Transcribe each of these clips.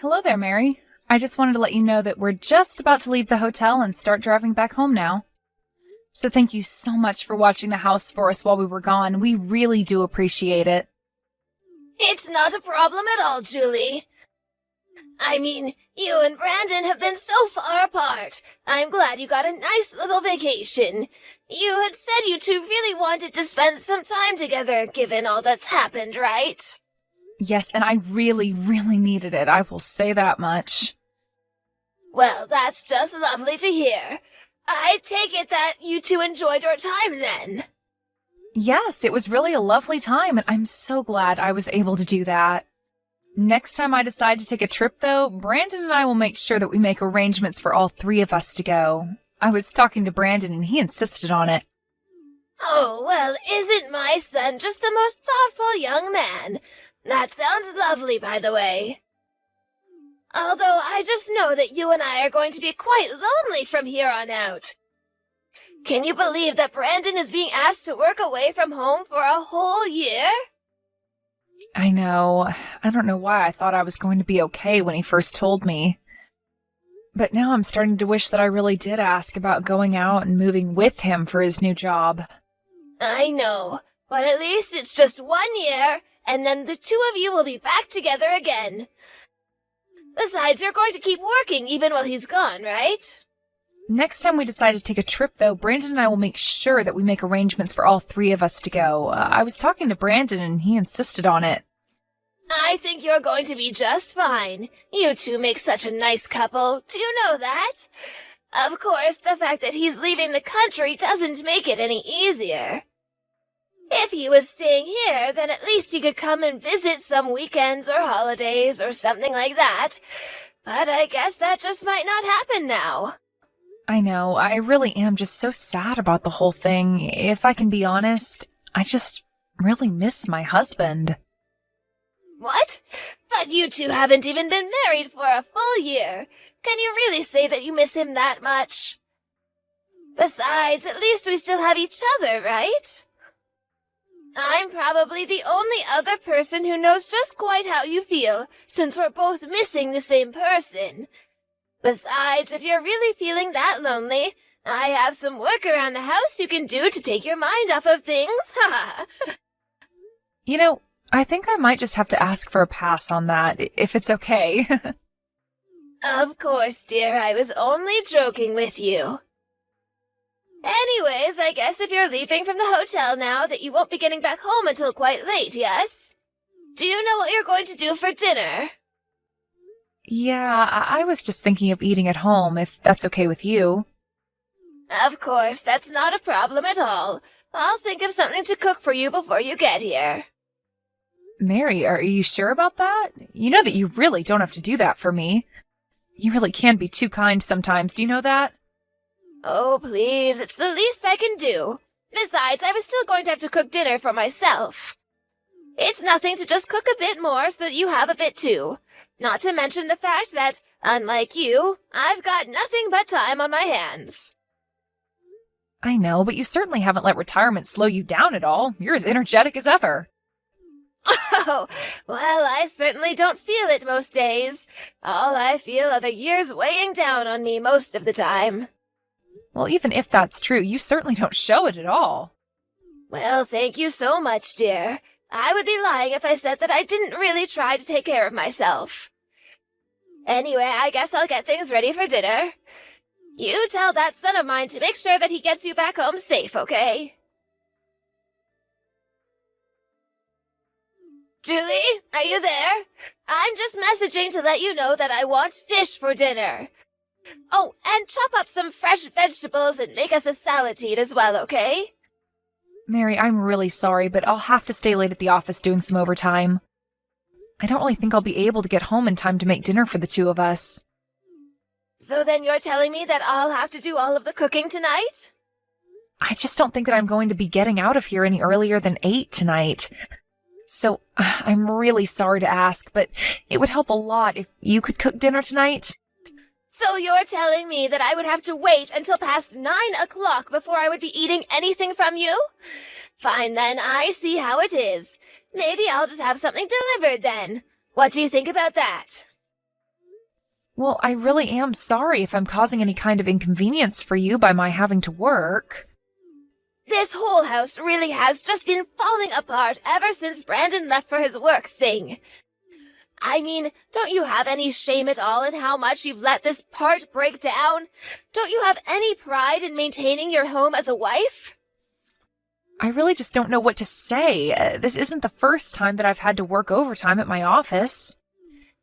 Hello there, Mary. I just wanted to let you know that we're just about to leave the hotel and start driving back home now. So thank you so much for watching the house for us while we were gone. We really do appreciate it. It's not a problem at all, Julie. I mean, you and Brandon have been so far apart. I'm glad you got a nice little vacation. You had said you two really wanted to spend some time together, given all that's happened, right? Yes, and I really, really needed it. I will say that much. Well, that's just lovely to hear. I take it that you two enjoyed your time then. Yes, it was really a lovely time, and I'm so glad I was able to do that. Next time I decide to take a trip, though, Brandon and I will make sure that we make arrangements for all three of us to go. I was talking to Brandon, and he insisted on it. Oh, well, isn't my son just the most thoughtful young man? That sounds lovely, by the way. Although I just know that you and I are going to be quite lonely from here on out. Can you believe that Brandon is being asked to work away from home for a whole year? I know. I don't know why I thought I was going to be okay when he first told me. But now I'm starting to wish that I really did ask about going out and moving with him for his new job. I know, but at least it's just 1 year, and then the two of you will be back together again. Besides, you're going to keep working even while he's gone, right? Next time we decide to take a trip, though, Brandon and I will make sure that we make arrangements for all three of us to go. I was talking to Brandon, and he insisted on it. I think you're going to be just fine. You two make such a nice couple. Do you know that? Of course, the fact that he's leaving the country doesn't make it any easier. If he was staying here, then at least he could come and visit some weekends or holidays or something like that. But I guess that just might not happen now. I know, I really am just so sad about the whole thing. If I can be honest, I just really miss my husband. What? But you two haven't even been married for a full year. Can you really say that you miss him that much? Besides, at least we still have each other, right? I'm probably the only other person who knows just quite how you feel, since we're both missing the same person. Besides, if you're really feeling that lonely, I have some work around the house you can do to take your mind off of things. Ha! You know, I think I might just have to ask for a pass on that, if it's okay. Of course, dear, I was only joking with you. Anyways, I guess if you're leaving from the hotel now, that you won't be getting back home until quite late, yes? Do you know what you're going to do for dinner? Yeah, I was just thinking of eating at home, if that's okay with you. Of course, that's not a problem at all. I'll think of something to cook for you before you get here. Mary, are you sure about that? You know that you really don't have to do that for me. You really can be too kind sometimes, do you know that? Oh, please, it's the least I can do. Besides, I was still going to have to cook dinner for myself. It's nothing to just cook a bit more so that you have a bit too. Not to mention the fact that, unlike you, I've got nothing but time on my hands. I know, but you certainly haven't let retirement slow you down at all. You're as energetic as ever. Oh, well, I certainly don't feel it most days. All I feel are the years weighing down on me most of the time. Well, even if that's true, you certainly don't show it at all. Well, thank you so much, dear. I would be lying if I said that I didn't really try to take care of myself. Anyway, I guess I'll get things ready for dinner. You tell that son of mine to make sure that he gets you back home safe, okay? Julie, are you there? I'm just messaging to let you know that I want fish for dinner. Oh, and chop up some fresh vegetables and make us a salad to eat as well, okay? Mary, I'm really sorry, but I'll have to stay late at the office doing some overtime. I don't really think I'll be able to get home in time to make dinner for the two of us. So then you're telling me that I'll have to do all of the cooking tonight? I just don't think that I'm going to be getting out of here any earlier than 8 tonight. So, I'm really sorry to ask, but it would help a lot if you could cook dinner tonight. So you're telling me that I would have to wait until past 9 o'clock before I would be eating anything from you? Fine then, I see how it is. Maybe I'll just have something delivered then. What do you think about that? Well, I really am sorry if I'm causing any kind of inconvenience for you by my having to work. This whole house really has just been falling apart ever since Brandon left for his work thing. I mean, don't you have any shame at all in how much you've let this part break down? Don't you have any pride in maintaining your home as a wife? I really just don't know what to say. This isn't the first time that I've had to work overtime at my office.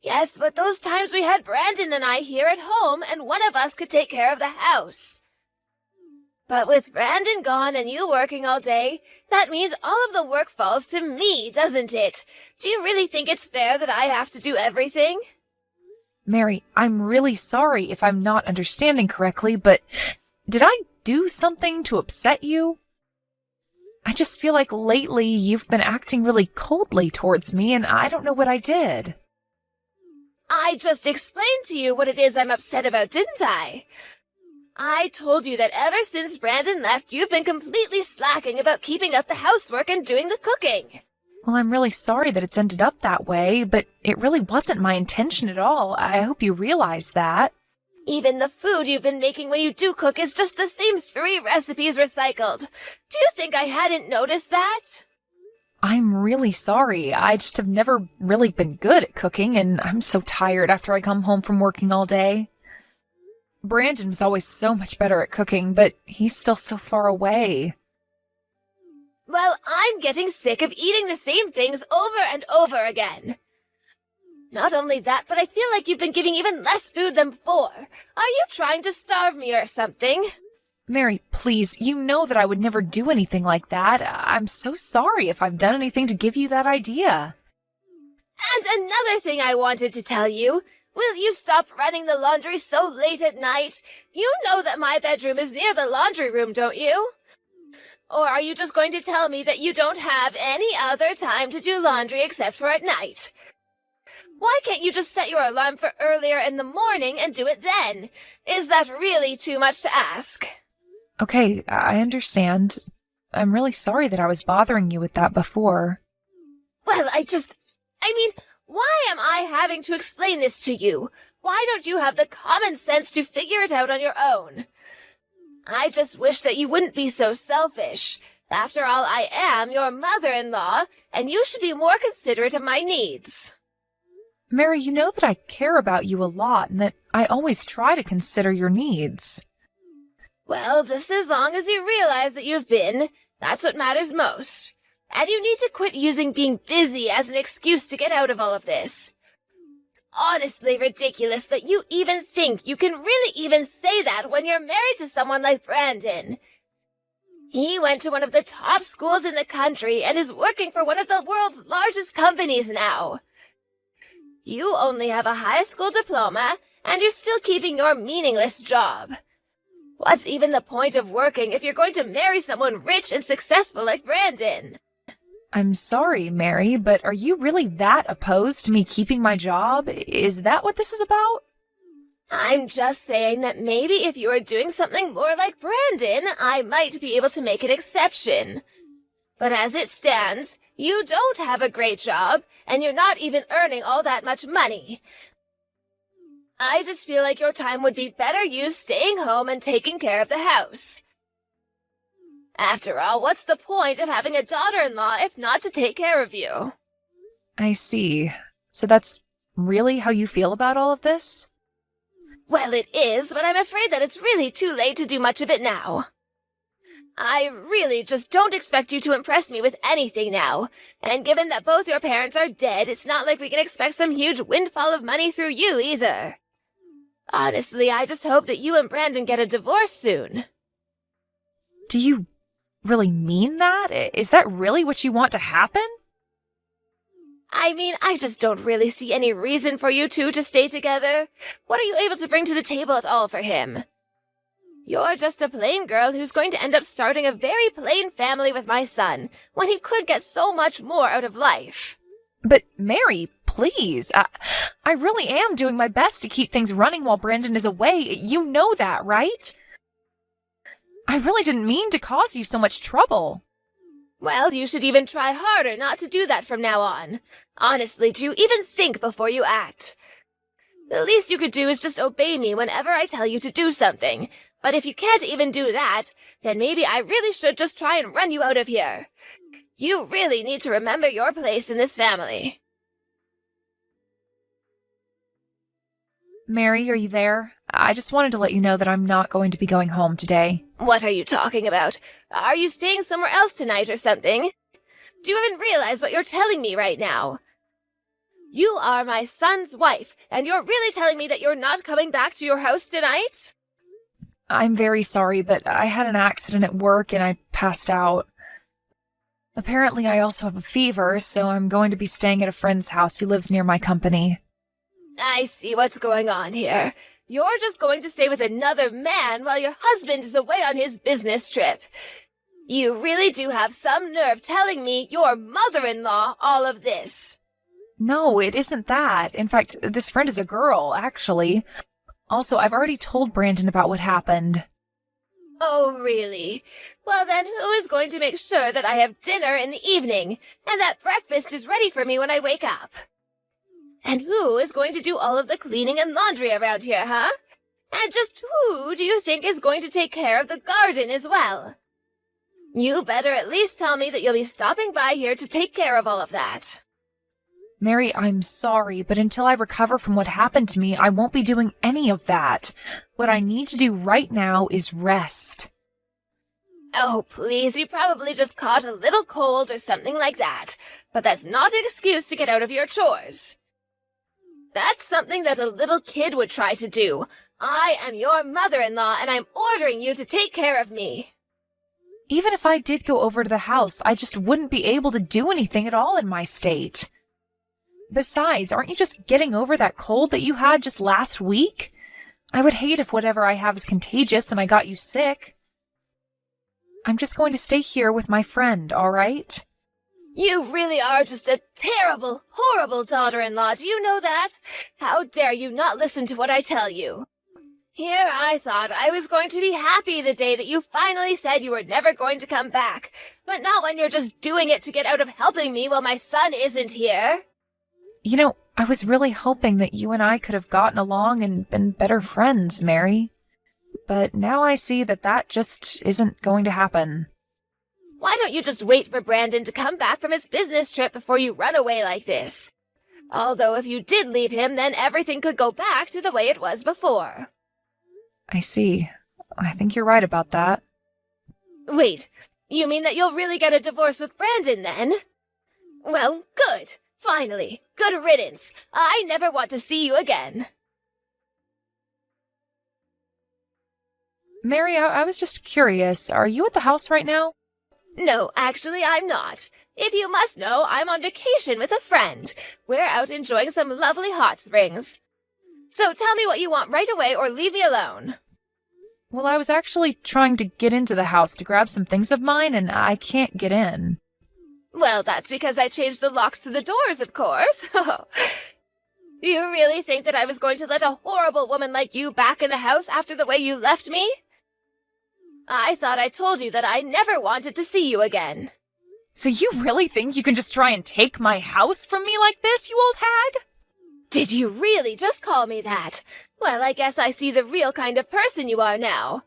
Yes, but those times we had Brandon and I here at home, and one of us could take care of the house. But with Brandon gone and you working all day, that means all of the work falls to me, doesn't it? Do you really think it's fair that I have to do everything? Mary, I'm really sorry if I'm not understanding correctly, but did I do something to upset you? I just feel like lately you've been acting really coldly towards me, and I don't know what I did. I just explained to you what it is I'm upset about, didn't I? I told you that ever since Brandon left, you've been completely slacking about keeping up the housework and doing the cooking. Well, I'm really sorry that it's ended up that way, but it really wasn't my intention at all. I hope you realize that. Even the food you've been making when you do cook is just the same 3 recipes recycled. Do you think I hadn't noticed that? I'm really sorry. I just have never really been good at cooking, and I'm so tired after I come home from working all day. Brandon was always so much better at cooking, but he's still so far away. Well, I'm getting sick of eating the same things over and over again. Not only that, but I feel like you've been giving even less food than before. Are you trying to starve me or something? Mary, please, you know that I would never do anything like that. I'm so sorry if I've done anything to give you that idea. And another thing I wanted to tell you. Will you stop running the laundry so late at night? You know that my bedroom is near the laundry room, don't you? Or are you just going to tell me that you don't have any other time to do laundry except for at night? Why can't you just set your alarm for earlier in the morning and do it then? Is that really too much to ask? Okay, I understand. I'm really sorry that I was bothering you with that before. Well, I mean, why am I having to explain this to you? Why don't you have the common sense to figure it out on your own? I just wish that you wouldn't be so selfish. After all, I am your mother-in-law, and you should be more considerate of my needs. Mary, you know that I care about you a lot and that I always try to consider your needs. Well, just as long as you realize that you've been, that's what matters most. And you need to quit using being busy as an excuse to get out of all of this. It's honestly ridiculous that you even think you can really even say that when you're married to someone like Brandon. He went to one of the top schools in the country and is working for one of the world's largest companies now. You only have a high school diploma, and you're still keeping your meaningless job. What's even the point of working if you're going to marry someone rich and successful like Brandon? I'm sorry, Mary, but are you really that opposed to me keeping my job? Is that what this is about? I'm just saying that maybe if you were doing something more like Brandon, I might be able to make an exception. But as it stands, you don't have a great job, and you're not even earning all that much money. I just feel like your time would be better used staying home and taking care of the house. After all, what's the point of having a daughter-in-law if not to take care of you? I see. So that's really how you feel about all of this? Well, it is, but I'm afraid that it's really too late to do much of it now. I really just don't expect you to impress me with anything now. And given that both your parents are dead, it's not like we can expect some huge windfall of money through you either. Honestly, I just hope that you and Brandon get a divorce soon. Do you really mean that? Is that really what you want to happen? I mean, I just don't really see any reason for you two to stay together. What are you able to bring to the table at all for him? You're just a plain girl who's going to end up starting a very plain family with my son, when he could get so much more out of life. But Mary, please, I really am doing my best to keep things running while Brandon is away. You know that, right? I really didn't mean to cause you so much trouble. Well, you should even try harder not to do that from now on. Honestly, do you even think before you act? The least you could do is just obey me whenever I tell you to do something. But if you can't even do that, then maybe I really should just try and run you out of here. You really need to remember your place in this family. Mary, are you there? I just wanted to let you know that I'm not going to be going home today. What are you talking about? Are you staying somewhere else tonight or something? Do you even realize what you're telling me right now? You are my son's wife, and you're really telling me that you're not coming back to your house tonight? I'm very sorry, but I had an accident at work and I passed out. Apparently, I also have a fever, so I'm going to be staying at a friend's house who lives near my company. I see what's going on here. You're just going to stay with another man while your husband is away on his business trip. You really do have some nerve telling me, your mother-in-law, all of this. No, it isn't that. In fact, this friend is a girl, actually. Also, I've already told Brandon about what happened. Oh, really? Well then, who is going to make sure that I have dinner in the evening, and that breakfast is ready for me when I wake up? And who is going to do all of the cleaning and laundry around here, huh? And just who do you think is going to take care of the garden as well? You better at least tell me that you'll be stopping by here to take care of all of that. Mary, I'm sorry, but until I recover from what happened to me, I won't be doing any of that. What I need to do right now is rest. Oh, please, you probably just caught a little cold or something like that. But that's not an excuse to get out of your chores. That's something that a little kid would try to do. I am your mother-in-law, and I'm ordering you to take care of me. Even if I did go over to the house, I just wouldn't be able to do anything at all in my state. Besides, aren't you just getting over that cold that you had just last week? I would hate if whatever I have is contagious and I got you sick. I'm just going to stay here with my friend, all right? You really are just a terrible, horrible daughter-in-law, do you know that? How dare you not listen to what I tell you? Here I thought I was going to be happy the day that you finally said you were never going to come back, but not when you're just doing it to get out of helping me while my son isn't here. You know, I was really hoping that you and I could have gotten along and been better friends, Mary. But now I see that that just isn't going to happen. Why don't you just wait for Brandon to come back from his business trip before you run away like this? Although if you did leave him, then everything could go back to the way it was before. I see. I think you're right about that. Wait, you mean that you'll really get a divorce with Brandon then? Well, good. Finally. Good riddance. I never want to see you again. Mary, I was just curious. Are you at the house right now? No, actually, I'm not. If you must know, I'm on vacation with a friend. We're out enjoying some lovely hot springs. So tell me what you want right away or leave me alone. Well, I was actually trying to get into the house to grab some things of mine, and I can't get in. Well, that's because I changed the locks to the doors, of course. You really think that I was going to let a horrible woman like you back in the house after the way you left me? I thought I told you that I never wanted to see you again. So you really think you can just try and take my house from me like this, you old hag? Did you really just call me that? Well, I guess I see the real kind of person you are now.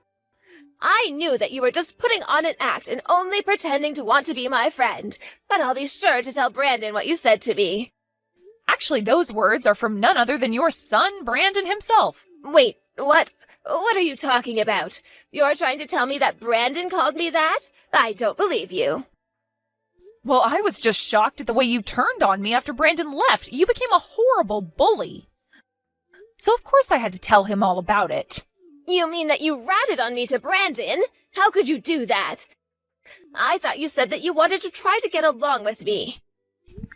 I knew that you were just putting on an act and only pretending to want to be my friend, but I'll be sure to tell Brandon what you said to me. Actually, those words are from none other than your son, Brandon himself. Wait, what? What are you talking about? You're trying to tell me that Brandon called me that? I don't believe you. Well, I was just shocked at the way you turned on me after Brandon left. You became a horrible bully. So of course I had to tell him all about it. You mean that you ratted on me to Brandon? How could you do that? I thought you said that you wanted to try to get along with me.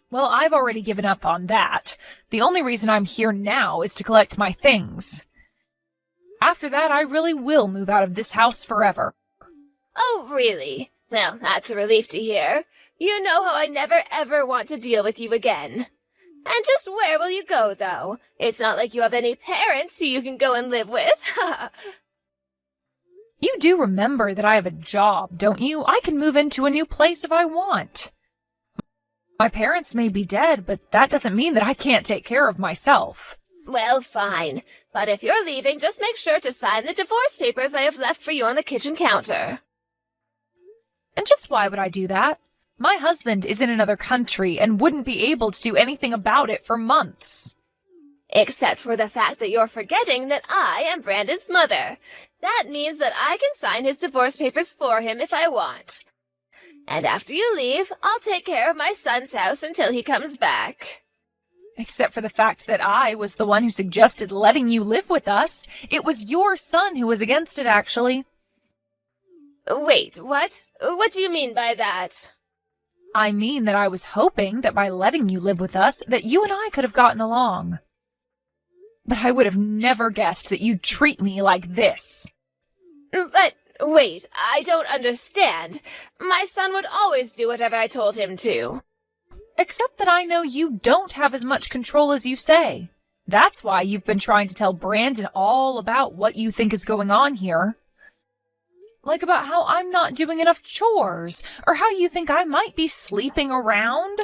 Well, I've already given up on that. The only reason I'm here now is to collect my things. After that, I really will move out of this house forever. Oh, really? Well, that's a relief to hear. You know how I never ever want to deal with you again. And just where will you go, though? It's not like you have any parents who you can go and live with. You do remember that I have a job, don't you? I can move into a new place if I want. My parents may be dead, but that doesn't mean that I can't take care of myself. Well, fine. But if you're leaving, just make sure to sign the divorce papers I have left for you on the kitchen counter. And just why would I do that? My husband is in another country and wouldn't be able to do anything about it for months. Except for the fact that you're forgetting that I am Brandon's mother. That means that I can sign his divorce papers for him if I want. And after you leave, I'll take care of my son's house until he comes back. Except for the fact that I was the one who suggested letting you live with us. It was your son who was against it, actually. Wait, what? What do you mean by that? I mean that I was hoping that by letting you live with us, that you and I could have gotten along. But I would have never guessed that you'd treat me like this. But, wait, I don't understand. My son would always do whatever I told him to. Except that I know you don't have as much control as you say. That's why you've been trying to tell Brandon all about what you think is going on here. Like about how I'm not doing enough chores, or how you think I might be sleeping around.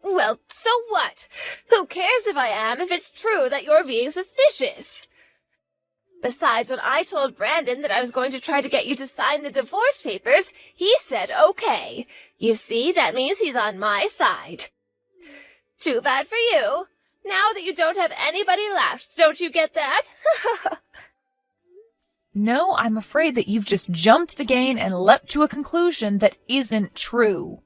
Well, so what? Who cares if I am if it's true that you're being suspicious? Besides, when I told Brandon that I was going to try to get you to sign the divorce papers, he said okay. You see, that means he's on my side. Too bad for you. Now that you don't have anybody left, don't you get that? No, I'm afraid that you've just jumped the gun and leapt to a conclusion that isn't true.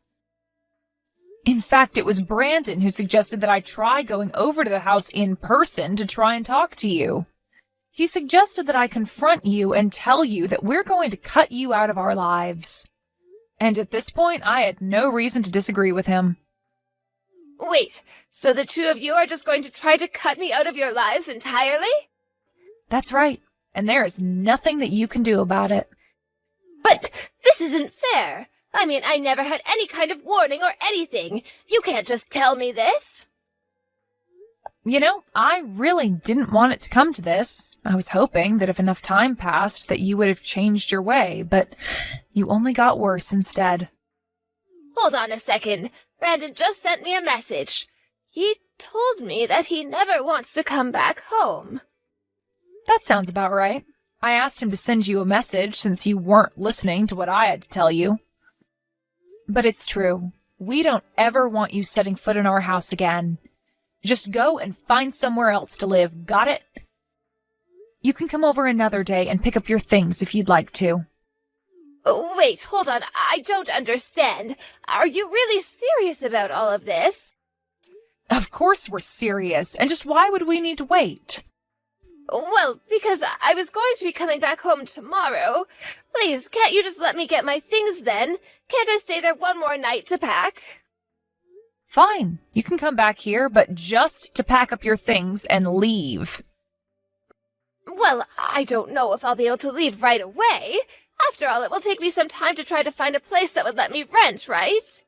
In fact, it was Brandon who suggested that I try going over to the house in person to try and talk to you. He suggested that I confront you and tell you that we're going to cut you out of our lives. And at this point, I had no reason to disagree with him. Wait, so the two of you are just going to try to cut me out of your lives entirely? That's right, and there is nothing that you can do about it. But this isn't fair. I mean, I never had any kind of warning or anything. You can't just tell me this. You know, I really didn't want it to come to this. I was hoping that if enough time passed that you would have changed your way, but you only got worse instead. Hold on a second. Brandon just sent me a message. He told me that he never wants to come back home. That sounds about right. I asked him to send you a message since you weren't listening to what I had to tell you. But it's true. We don't ever want you setting foot in our house again. Just go and find somewhere else to live, got it? You can come over another day and pick up your things if you'd like to. Wait, hold on. I don't understand. Are you really serious about all of this? Of course we're serious, and just why would we need to wait? Well, because I was going to be coming back home tomorrow. Please, can't you just let me get my things then? Can't I stay there one more night to pack? Fine, you can come back here, but just to pack up your things and leave. Well, I don't know if I'll be able to leave right away. After all, it will take me some time to try to find a place that would let me rent, right?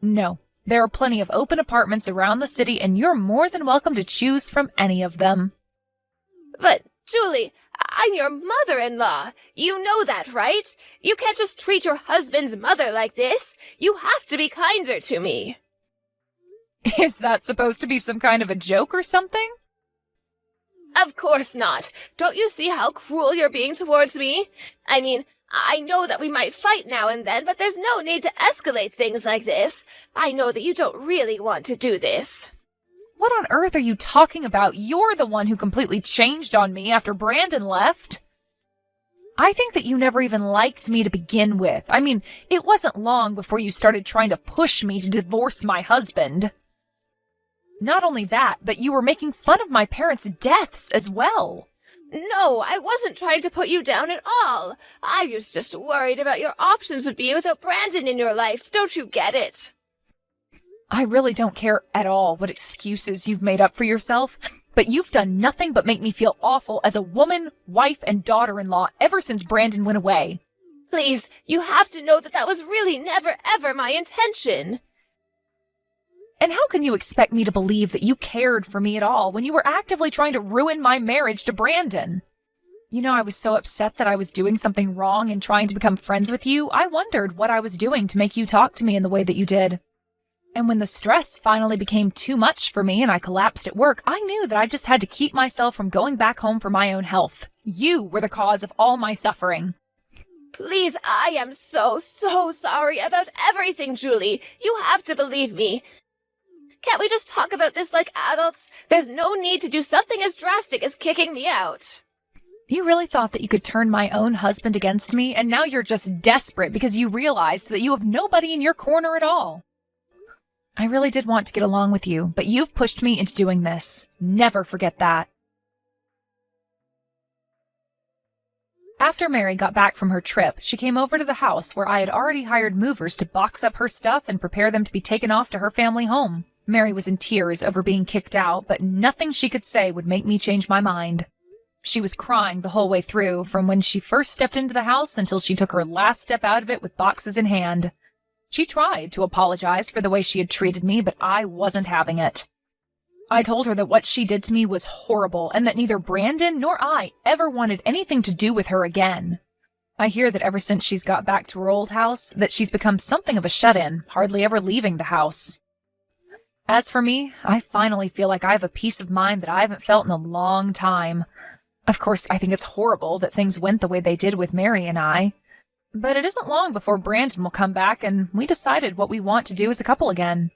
No, there are plenty of open apartments around the city, and you're more than welcome to choose from any of them. But, Julie, I'm your mother-in-law. You know that, right? You can't just treat your husband's mother like this. You have to be kinder to me. Is that supposed to be some kind of a joke or something? Of course not. Don't you see how cruel you're being towards me? I mean, I know that we might fight now and then, but there's no need to escalate things like this. I know that you don't really want to do this. What on earth are you talking about? You're the one who completely changed on me after Brandon left. I think that you never even liked me to begin with. I mean, it wasn't long before you started trying to push me to divorce my husband. Not only that, but you were making fun of my parents' deaths as well. No, I wasn't trying to put you down at all. I was just worried about your options would be without Brandon in your life. Don't you get it? I really don't care at all what excuses you've made up for yourself, but you've done nothing but make me feel awful as a woman, wife, and daughter-in-law ever since Brandon went away. Please, you have to know that that was really never, ever my intention. And how can you expect me to believe that you cared for me at all when you were actively trying to ruin my marriage to Brandon? You know, I was so upset that I was doing something wrong in trying to become friends with you. I wondered what I was doing to make you talk to me in the way that you did. And when the stress finally became too much for me and I collapsed at work, I knew that I just had to keep myself from going back home for my own health. You were the cause of all my suffering. Please, I am so sorry about everything, Julie. You have to believe me. Can't we just talk about this like adults? There's no need to do something as drastic as kicking me out. You really thought that you could turn my own husband against me, and now you're just desperate because you realized that you have nobody in your corner at all. I really did want to get along with you, but you've pushed me into doing this. Never forget that. After Mary got back from her trip, she came over to the house where I had already hired movers to box up her stuff and prepare them to be taken off to her family home. Mary was in tears over being kicked out, but nothing she could say would make me change my mind. She was crying the whole way through, from when she first stepped into the house until she took her last step out of it with boxes in hand. She tried to apologize for the way she had treated me, but I wasn't having it. I told her that what she did to me was horrible and that neither Brandon nor I ever wanted anything to do with her again. I hear that ever since she's got back to her old house, that she's become something of a shut-in, hardly ever leaving the house. As for me, I finally feel like I have a peace of mind that I haven't felt in a long time. Of course, I think it's horrible that things went the way they did with Mary and I. But it isn't long before Brandon will come back and we decided what we want to do as a couple again.